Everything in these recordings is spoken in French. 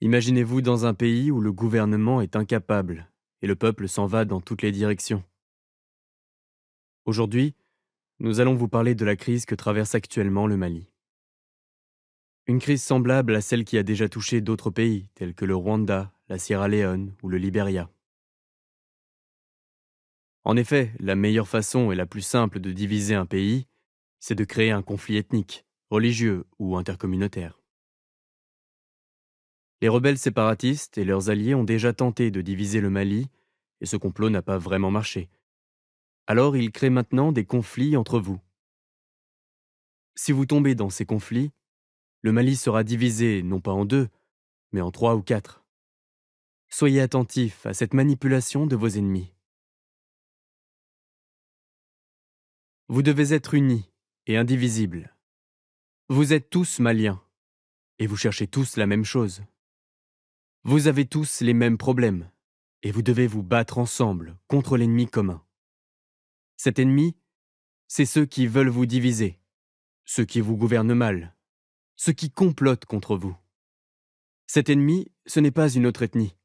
Imaginez-vous dans un pays où le gouvernement est incapable et le peuple s'en va dans toutes les directions. Aujourd'hui, nous allons vous parler de la crise que traverse actuellement le Mali. Une crise semblable à celle qui a déjà touché d'autres pays, tels que le Rwanda, la Sierra Leone ou le Liberia. En effet, la meilleure façon et la plus simple de diviser un pays, c'est de créer un conflit ethnique, religieux ou intercommunautaire. Les rebelles séparatistes et leurs alliés ont déjà tenté de diviser le Mali, et ce complot n'a pas vraiment marché. Alors ils créent maintenant des conflits entre vous. Si vous tombez dans ces conflits, le Mali sera divisé non pas en deux, mais en trois ou quatre. Soyez attentifs à cette manipulation de vos ennemis. Vous devez être unis et indivisibles. Vous êtes tous Maliens, et vous cherchez tous la même chose. Vous avez tous les mêmes problèmes, et vous devez vous battre ensemble contre l'ennemi commun. Cet ennemi, c'est ceux qui veulent vous diviser, ceux qui vous gouvernent mal, ceux qui complotent contre vous. Cet ennemi, ce n'est pas une autre ethnie.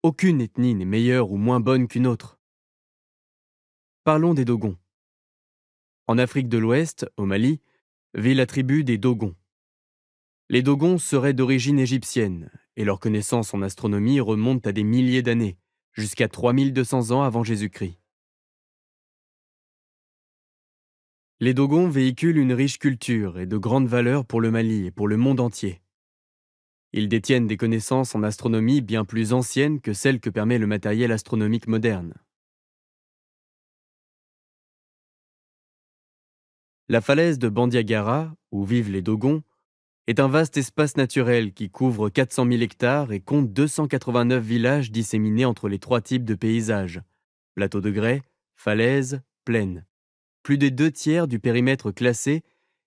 Aucune ethnie n'est meilleure ou moins bonne qu'une autre. Parlons des Dogons. En Afrique de l'Ouest, au Mali, vit la tribu des Dogons. Les Dogons seraient d'origine égyptienne, et leurs connaissances en astronomie remontent à des milliers d'années, jusqu'à 3200 ans avant Jésus-Christ. Les Dogons véhiculent une riche culture et de grandes valeurs pour le Mali et pour le monde entier. Ils détiennent des connaissances en astronomie bien plus anciennes que celles que permet le matériel astronomique moderne. La falaise de Bandiagara, où vivent les Dogons, est un vaste espace naturel qui couvre 400 000 hectares et compte 289 villages disséminés entre les trois types de paysages, plateaux de grès, falaises, plaines. Plus des 2 tiers du périmètre classé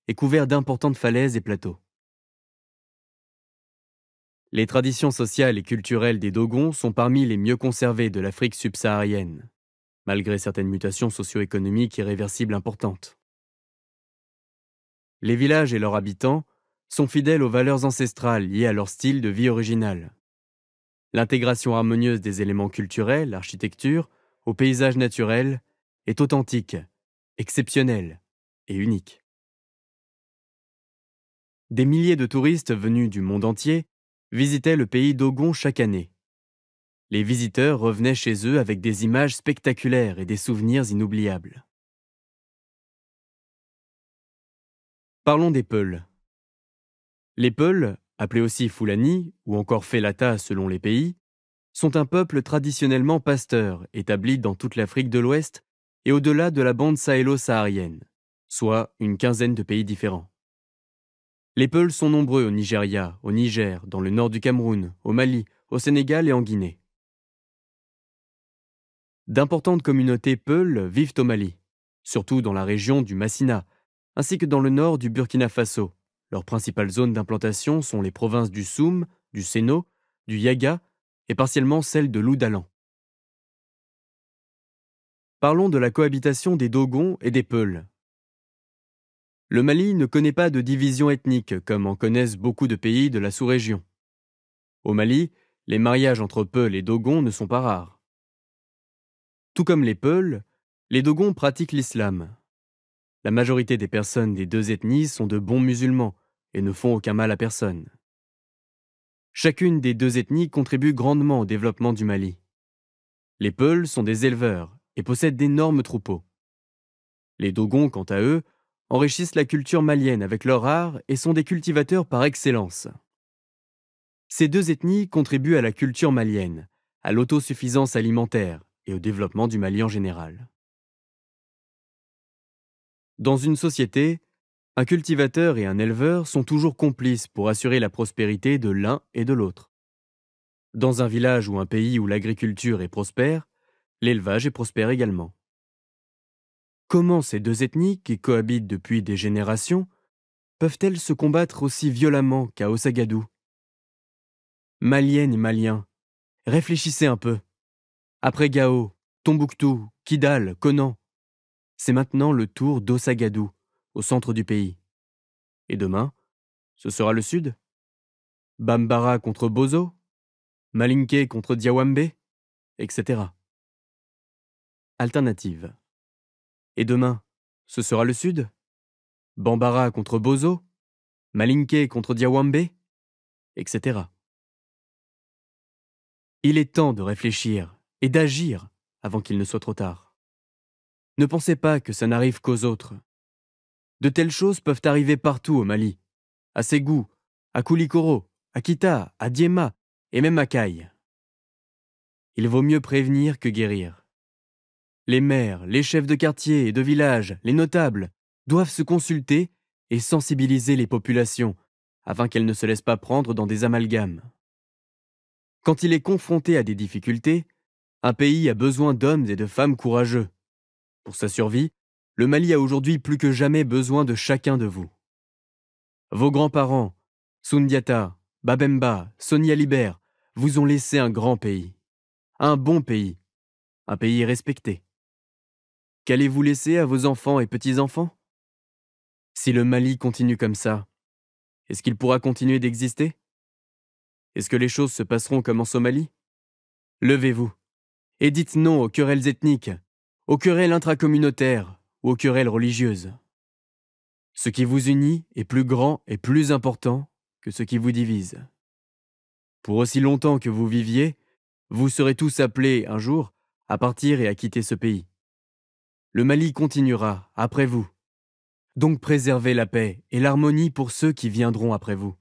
est couvert d'importantes falaises et plateaux. Les traditions sociales et culturelles des Dogons sont parmi les mieux conservées de l'Afrique subsaharienne, malgré certaines mutations socio-économiques irréversibles importantes. Les villages et leurs habitants sont fidèles aux valeurs ancestrales liées à leur style de vie original. L'intégration harmonieuse des éléments culturels, l'architecture, au paysage naturel est authentique, exceptionnelle et unique. Des milliers de touristes venus du monde entier visitaient le pays Dogon chaque année. Les visiteurs revenaient chez eux avec des images spectaculaires et des souvenirs inoubliables. Parlons des Peuls. Les Peuls, appelés aussi Fulani ou encore Felata selon les pays, sont un peuple traditionnellement pasteur établi dans toute l'Afrique de l'Ouest et au-delà de la bande sahélo-saharienne, soit une quinzaine de pays différents. Les Peuls sont nombreux au Nigeria, au Niger, dans le nord du Cameroun, au Mali, au Sénégal et en Guinée. D'importantes communautés Peuls vivent au Mali, surtout dans la région du Massina, ainsi que dans le nord du Burkina Faso. Leurs principales zones d'implantation sont les provinces du Soum, du Séno, du Yaga et partiellement celle de l'Oudalan. Parlons de la cohabitation des Dogons et des Peuls. Le Mali ne connaît pas de division ethnique comme en connaissent beaucoup de pays de la sous-région. Au Mali, les mariages entre Peuls et Dogons ne sont pas rares. Tout comme les Peuls, les Dogons pratiquent l'islam. La majorité des personnes des deux ethnies sont de bons musulmans et ne font aucun mal à personne. Chacune des deux ethnies contribue grandement au développement du Mali. Les Peuls sont des éleveurs et possèdent d'énormes troupeaux. Les Dogons, quant à eux, enrichissent la culture malienne avec leur art et sont des cultivateurs par excellence. Ces deux ethnies contribuent à la culture malienne, à l'autosuffisance alimentaire et au développement du Mali en général. Dans une société, un cultivateur et un éleveur sont toujours complices pour assurer la prospérité de l'un et de l'autre. Dans un village ou un pays où l'agriculture est prospère, l'élevage est prospère également. Comment ces deux ethnies, qui cohabitent depuis des générations, peuvent-elles se combattre aussi violemment qu'à Ouagadougou? Maliennes et Maliens, réfléchissez un peu. Après Gao, Tombouctou, Kidal, Conan, c'est maintenant le tour d'Ouagadougou, au centre du pays. Et demain, ce sera le sud? Bambara contre Bozo, Malinké contre Diawambé, etc. Alternative. Et demain, ce sera le Sud? Bambara contre Bozo, Malinké contre Diawambé, etc. Il est temps de réfléchir et d'agir avant qu'il ne soit trop tard. Ne pensez pas que ça n'arrive qu'aux autres. De telles choses peuvent arriver partout au Mali, à Ségou, à Koulikoro, à Kita, à Diema et même à Caille. Il vaut mieux prévenir que guérir. Les maires, les chefs de quartier et de village, les notables, doivent se consulter et sensibiliser les populations afin qu'elles ne se laissent pas prendre dans des amalgames. Quand il est confronté à des difficultés, un pays a besoin d'hommes et de femmes courageux. Pour sa survie, le Mali a aujourd'hui plus que jamais besoin de chacun de vous. Vos grands-parents, Soundiata, Babemba, Sonia Libert, vous ont laissé un grand pays. Un bon pays. Un pays respecté. Qu'allez-vous laisser à vos enfants et petits-enfants? Si le Mali continue comme ça, est-ce qu'il pourra continuer d'exister? Est-ce que les choses se passeront comme en Somalie? Levez-vous et dites non aux querelles ethniques, aux querelles intracommunautaires ou aux querelles religieuses. Ce qui vous unit est plus grand et plus important que ce qui vous divise. Pour aussi longtemps que vous viviez, vous serez tous appelés un jour à partir et à quitter ce pays. Le Mali continuera après vous. Donc préservez la paix et l'harmonie pour ceux qui viendront après vous.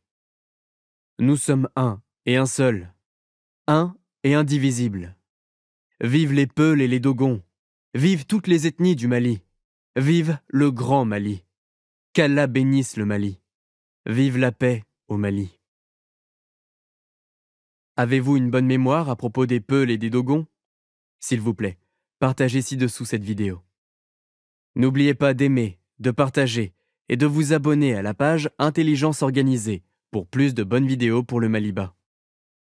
Nous sommes un et un seul, un et indivisible. Vive les Peuls et les Dogons, vive toutes les ethnies du Mali, vive le grand Mali. Qu'Allah bénisse le Mali. Vive la paix au Mali. Avez-vous une bonne mémoire à propos des Peuls et des Dogons? S'il vous plaît, partagez ci-dessous cette vidéo. N'oubliez pas d'aimer, de partager et de vous abonner à la page Intelligence Organisée pour plus de bonnes vidéos pour le Maliba.